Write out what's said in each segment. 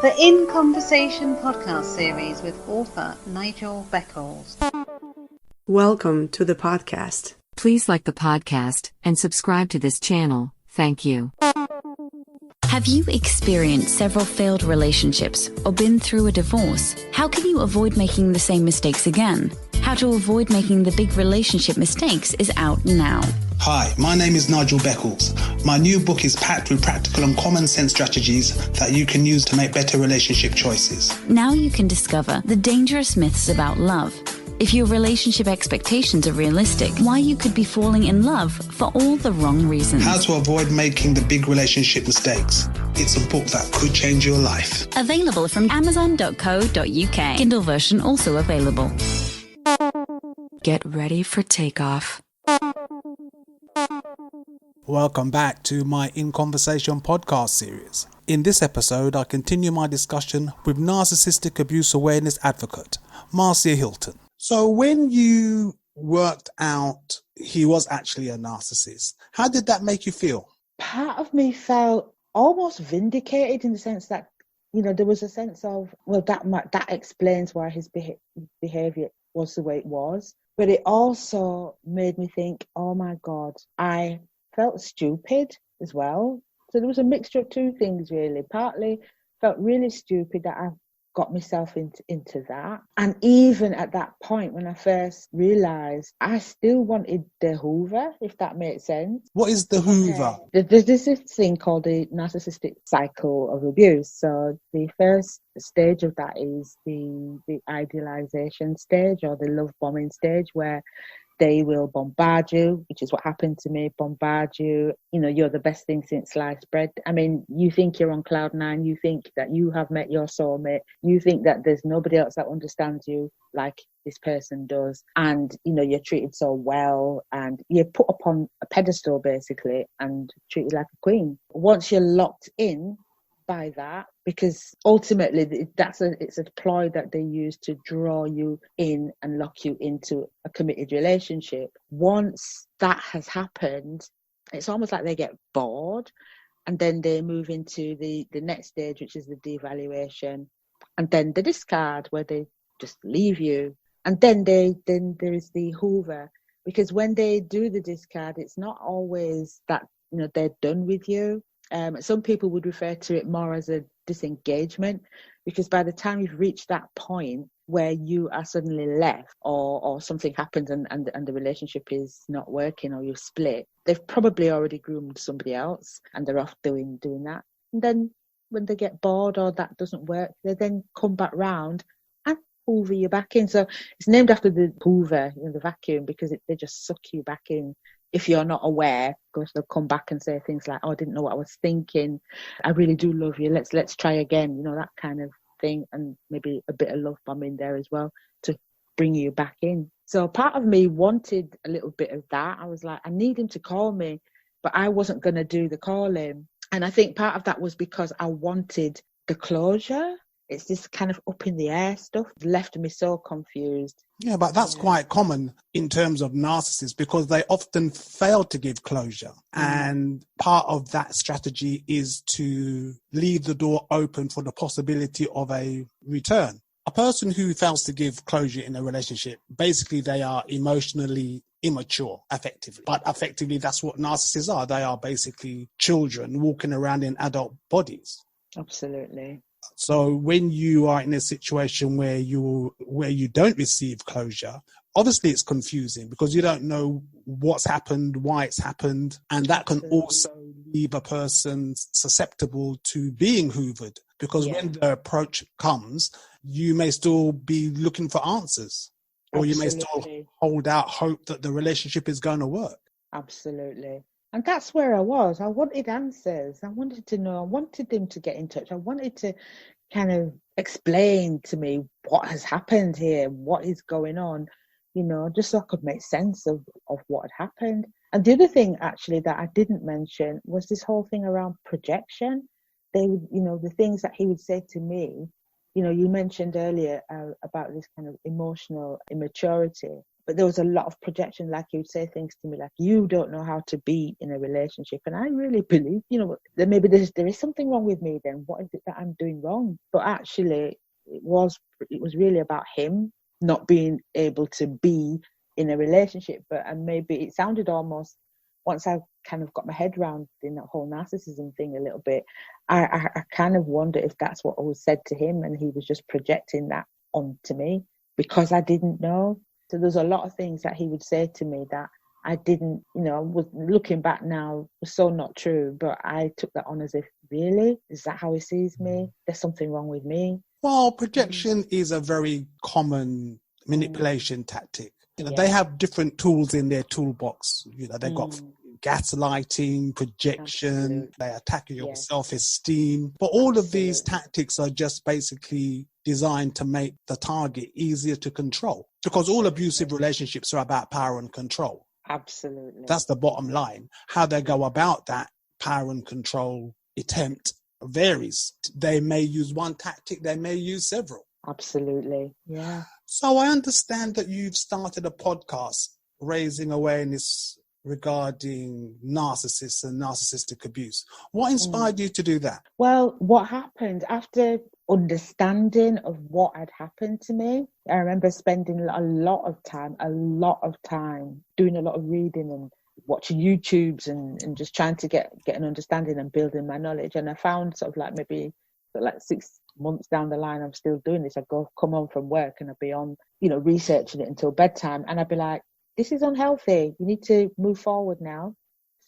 The In Conversation podcast series with author Nigel Beckles. Welcome to the podcast. Please like the podcast and subscribe to this channel. Thank you. Have you experienced several failed relationships or been through a divorce? How can you avoid making the same mistakes again? How to avoid making the big relationship mistakes is out now. Hi, my name is Nigel Beckles. My new book is packed with practical and common sense strategies that you can use to make better relationship choices. Now you can discover the dangerous myths about love. If your relationship expectations are realistic, why you could be falling in love for all the wrong reasons. How to avoid making the big relationship mistakes. It's a book that could change your life. Available from amazon.co.uk. Kindle version also available. Get ready for takeoff. Welcome back to my In Conversation podcast series. In this episode, I continue my discussion with narcissistic abuse awareness advocate, Marcia Hylton. So when you worked out he was actually a narcissist, how did that make you feel? Part of me felt almost vindicated in the sense that, there was a sense of, well, that explains why his behavior was the way it was. But it also made me think, oh my God, I felt stupid as well. So there was a mixture of two things, really. Partly felt really stupid that I got myself into that. And even at that point, when I first realised, I still wanted the Hoover, if that makes sense. What is the Hoover? Okay. There's this thing called the Narcissistic Cycle of abuse. So the first stage of that is the idealization stage, or the love bombing stage, where they will bombard you, which is what happened to me, bombard you. You're the best thing since sliced bread. I mean, you think you're on cloud nine. You think that you have met your soulmate. You think that there's nobody else that understands you like this person does. And, you're treated so well, and you're put upon a pedestal, basically, and treated like a queen. Once you're locked in by that, because ultimately it's a ploy that they use to draw you in and lock you into a committed relationship. Once that has happened, it's almost like they get bored, and then they move into the next stage, which is the devaluation, and then the discard, where they just leave you. And then there is the Hoover, because when they do the discard, it's not always that they're done with you. Some people would refer to it more as a disengagement, because by the time you've reached that point where you are suddenly left, or something happens and the relationship is not working, or you've split, they've probably already groomed somebody else and they're off doing that. And then when they get bored or that doesn't work, they then come back round and hoover you back in. So it's named after the Hoover, the vacuum, because they just suck you back in. If you're not aware, because they'll come back and say things like, oh, I didn't know what I was thinking. I really do love you. Let's try again. That kind of thing. And maybe a bit of love bomb in there as well to bring you back in. So part of me wanted a little bit of that. I was like, I need him to call me, but I wasn't going to do the calling. And I think part of that was because I wanted the closure. It's this kind of up in the air stuff. It left me so confused. Yeah, but that's quite common in terms of narcissists, because they often fail to give closure. And part of that strategy is to leave the door open for the possibility of a return. A person who fails to give closure in a relationship, basically they are emotionally immature, effectively. But effectively, that's what narcissists are. They are basically children walking around in adult bodies. Absolutely. So when you are in a situation where you don't receive closure, obviously it's confusing, because you don't know what's happened, why it's happened, and that can also leave a person susceptible to being hoovered, because when the approach comes, you may still be looking for answers, or you may still hold out hope that the relationship is going to work. Absolutely. And that's where I was. I wanted answers. I wanted to know. I wanted them to get in touch. I wanted to kind of explain to me what has happened here, what is going on, just so I could make sense of what had happened. And the other thing, actually, that I didn't mention was this whole thing around projection. They would, the things that he would say to me. You mentioned earlier about this kind of emotional immaturity. But there was a lot of projection, like he would say things to me like, you don't know how to be in a relationship. And I really believe, that maybe there is something wrong with me then. What is it that I'm doing wrong? But actually, it was really about him not being able to be in a relationship. And maybe it sounded almost, once I kind of got my head around in that whole narcissism thing a little bit, I kind of wonder if that's what was said to him and he was just projecting that onto me because I didn't know. So there's a lot of things that he would say to me that I didn't, was looking back now, was so not true. But I took that on as if, really? Is that how he sees me? There's something wrong with me. Well, projection is a very common manipulation tactic. They have different tools in their toolbox. They've got gaslighting, projection, absolutely. They attack your self-esteem. But all of these tactics are just basically designed to make the target easier to control. Because all abusive relationships are about power and control. Absolutely. That's the bottom line. How they go about that power and control attempt varies. They may use one tactic, they may use several. Absolutely, yeah. So I understand that you've started a podcast raising awareness regarding narcissists and narcissistic abuse. What inspired you to do that? Well, what happened after understanding of what had happened to me, I remember spending a lot of time doing a lot of reading and watching YouTubes and just trying to get an understanding and building my knowledge. And I found sort of like maybe 6 months down the line, I'm still doing this. I'd come home from work and I'd be on, researching it until bedtime. And I'd be like, this is unhealthy. You need to move forward now.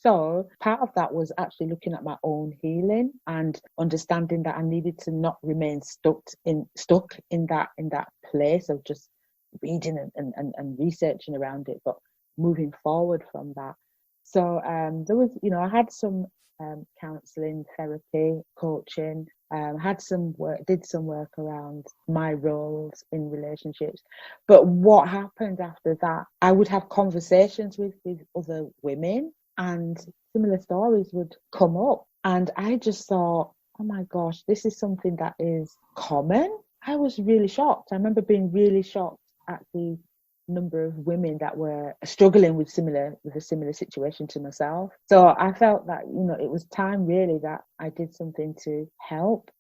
So part of that was actually looking at my own healing and understanding that I needed to not remain stuck in that place of just reading and researching around it, but moving forward from that. So there was, I had some counselling, therapy, coaching. Did some work around my roles in relationships. But what happened after that, I would have conversations with other women and similar stories would come up. And I just thought, oh my gosh, this is something that is common. I was really shocked. I remember being really shocked at the number of women that were struggling with a similar situation to myself. So I felt that, it was time really that I did something to help.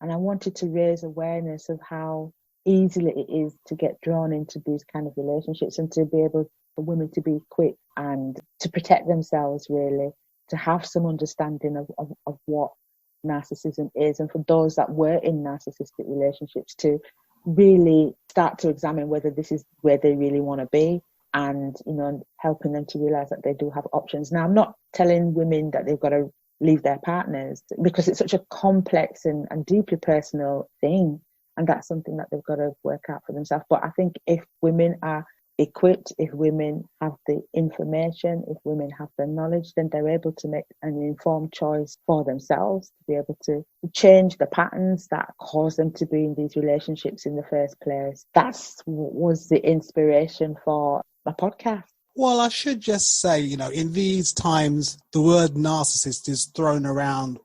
And I wanted to raise awareness of how easily it is to get drawn into these kind of relationships and to be able for women to be quick and to protect themselves, really, to have some understanding of what narcissism is. And for those that were in narcissistic relationships to really start to examine whether this is where they really want to be and, helping them to realize that they do have options. Now, I'm not telling women that they've got to leave their partners because it's such a complex and deeply personal thing. And that's something that they've got to work out for themselves. But I think if women are equipped, if women have the information, if women have the knowledge, then they're able to make an informed choice for themselves to be able to change the patterns that cause them to be in these relationships in the first place. That's what was the inspiration for my podcast. Well, I should just say, in these times, the word narcissist is thrown around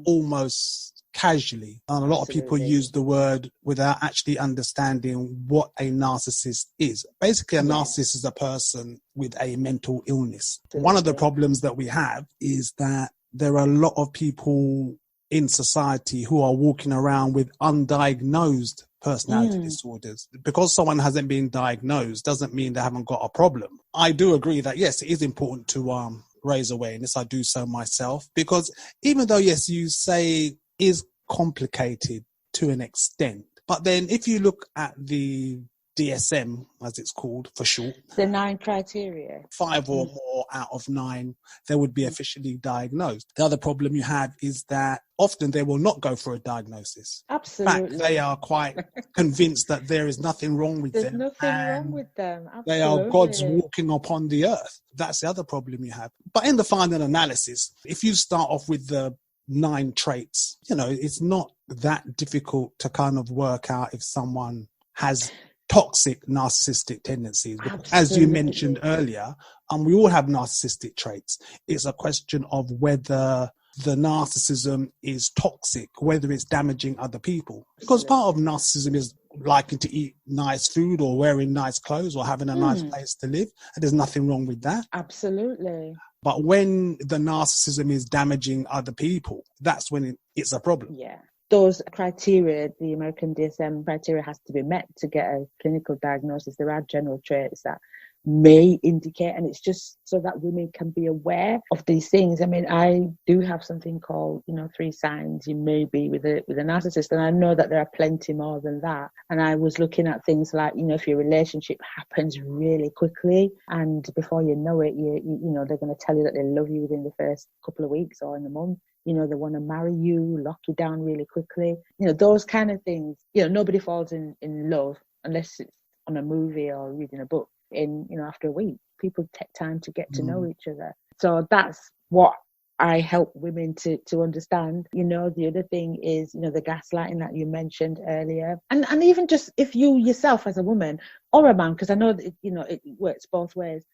almost casually. And a lot of people use the word without actually understanding what a narcissist is. Basically, a narcissist is a person with a mental illness. One of the problems that we have is that there are a lot of people in society who are walking around with undiagnosed personality disorders. Because someone hasn't been diagnosed doesn't mean they haven't got a problem. I do agree that, yes, it is important to raise awareness. I do so myself, because even though, yes, you say is complicated to an extent, but then if you look at the DSM, as it's called for short, the 9 criteria, 5 or more out of 9, they would be officially diagnosed. The other problem you have is that often they will not go for a diagnosis. Absolutely. In fact, they are quite convinced that there is nothing wrong with them. There's nothing wrong with them. Absolutely. They are gods walking upon the earth. That's the other problem you have. But in the final analysis, if you start off with the 9 traits, it's not that difficult to kind of work out if someone has toxic narcissistic tendencies. As you mentioned earlier, we all have narcissistic traits. It's a question of whether the narcissism is toxic, whether it's damaging other people. Because part of narcissism is liking to eat nice food or wearing nice clothes or having a nice place to live. And there's nothing wrong with that. Absolutely. But when the narcissism is damaging other people, that's when it's a problem. Yeah. Those criteria, the American DSM criteria, has to be met to get a clinical diagnosis. There are general traits that may indicate, and it's just so that women can be aware of these things. I mean, I do have something called, 3 signs you may be with a narcissist, and I know that there are plenty more than that. And I was looking at things like, if your relationship happens really quickly, and before you know it, they're going to tell you that they love you within the first couple of weeks or in a month. They want to marry you, lock you down really quickly. Those kind of things. Nobody falls in love unless it's on a movie or reading a book. After a week, people take time to get to know each other. So that's what I help women to understand. The other thing is, the gaslighting that you mentioned earlier. And even just if you yourself as a woman or a man, because I know that, it works both ways.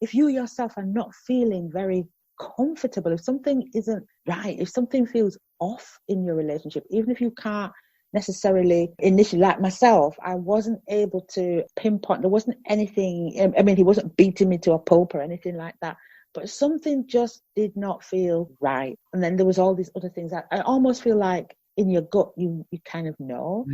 If you yourself are not feeling very comfortable, if something isn't right, if something feels off in your relationship, even if you can't necessarily initially, like myself, I wasn't able to pinpoint, there wasn't anything, he wasn't beating me to a pulp or anything like that, but something just did not feel right. And then there was all these other things that I almost feel like in your gut you kind of know,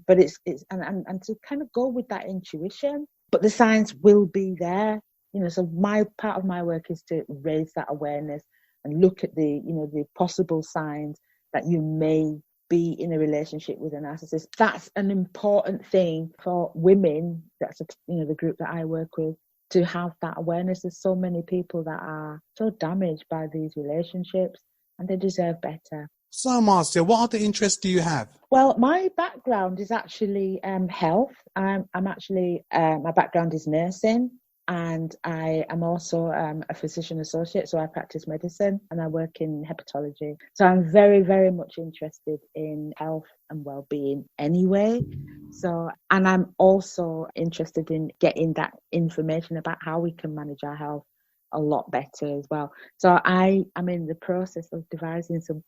but it's and to kind of go with that intuition, but the signs will be there. So my part of my work is to raise that awareness and look at the possible signs that you may be in a relationship with a narcissist. That's an important thing for women. That's the group that I work with, to have that awareness. There's so many people that are so damaged by these relationships, and they deserve better. So, Marcia, what other interests do you have? Well, my background is actually health. I'm actually my background is nursing. And I am also a physician associate, so I practice medicine and I work in hepatology. So I'm very, very much interested in health and well-being anyway. So, and I'm also interested in getting that information about how we can manage our health a lot better as well. So I am in the process of devising some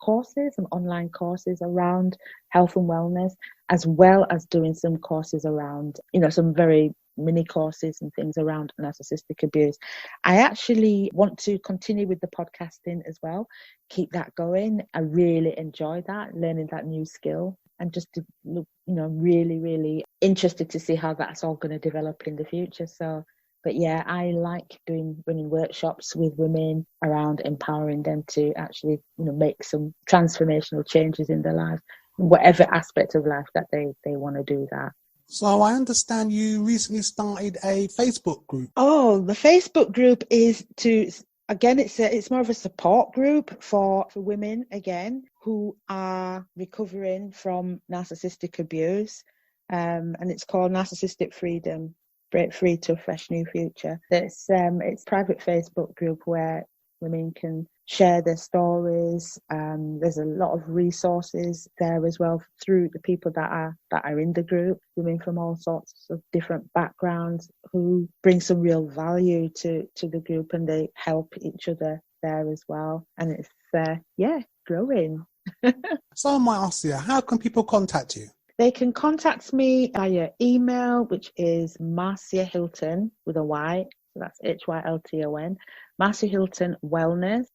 online courses around health and wellness, as well as doing some courses around, some very mini courses and things around narcissistic abuse. I actually want to continue with the podcasting as well, keep that going. I really enjoy that, learning that new skill, and just to look, really, really interested to see how that's all going to develop in the future. So, but yeah, I like running workshops with women around empowering them to actually, make some transformational changes in their lives, whatever aspect of life that they want to do that. So I understand you recently started a Facebook group. Oh, the Facebook group is it's more of a support group for women, again, who are recovering from narcissistic abuse. And it's called Narcissistic Freedom, Break Free to a Fresh New Future. It's a private Facebook group where women can share their stories. There's a lot of resources there as well through the people that are in the group, women from all sorts of different backgrounds who bring some real value to the group, and they help each other there as well. And it's growing. So Marcia, how can people contact you? They can contact me via email, which is Marcia Hylton with a Y. So that's Hylton, Marcia Hylton Wellness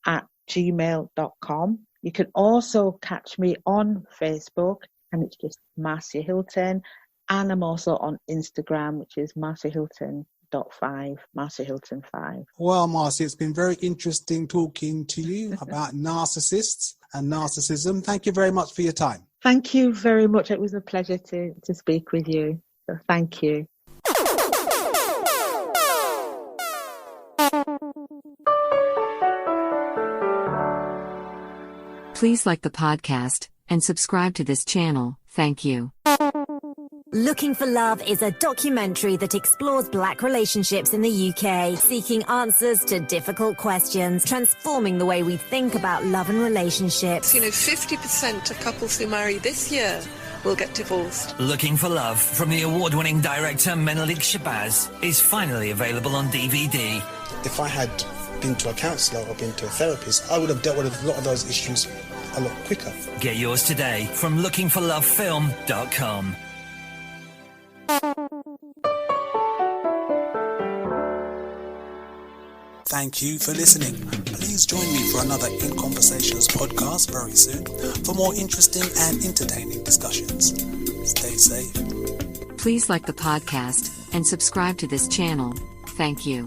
@gmail.com. You can also catch me on Facebook, and it's just Marcia Hylton. And I'm also on Instagram, which is Marcia Hylton.5, Marcia Hylton 5. Well, Marcia, it's been very interesting talking to you about narcissists and narcissism. Thank you very much for your time. Thank you very much. It was a pleasure to speak with you. So thank you. Please like the podcast and subscribe to this channel. Thank you. Looking for Love is a documentary that explores Black relationships in the UK, seeking answers to difficult questions, transforming the way we think about love and relationships. 50% of couples who marry this year will get divorced. Looking for Love, from the award-winning director Menelik Shabazz, is finally available on DVD. If I had been to a counsellor or been to a therapist, I would have dealt with a lot of those issues a lot quicker. Get yours today from lookingforlovefilm.com. Thank you for listening. Please join me for another In Conversations podcast very soon for more interesting and entertaining discussions. Stay safe. Please like the podcast and subscribe to this channel. Thank you.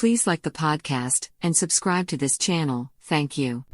Please like the podcast and subscribe to this channel. Thank you.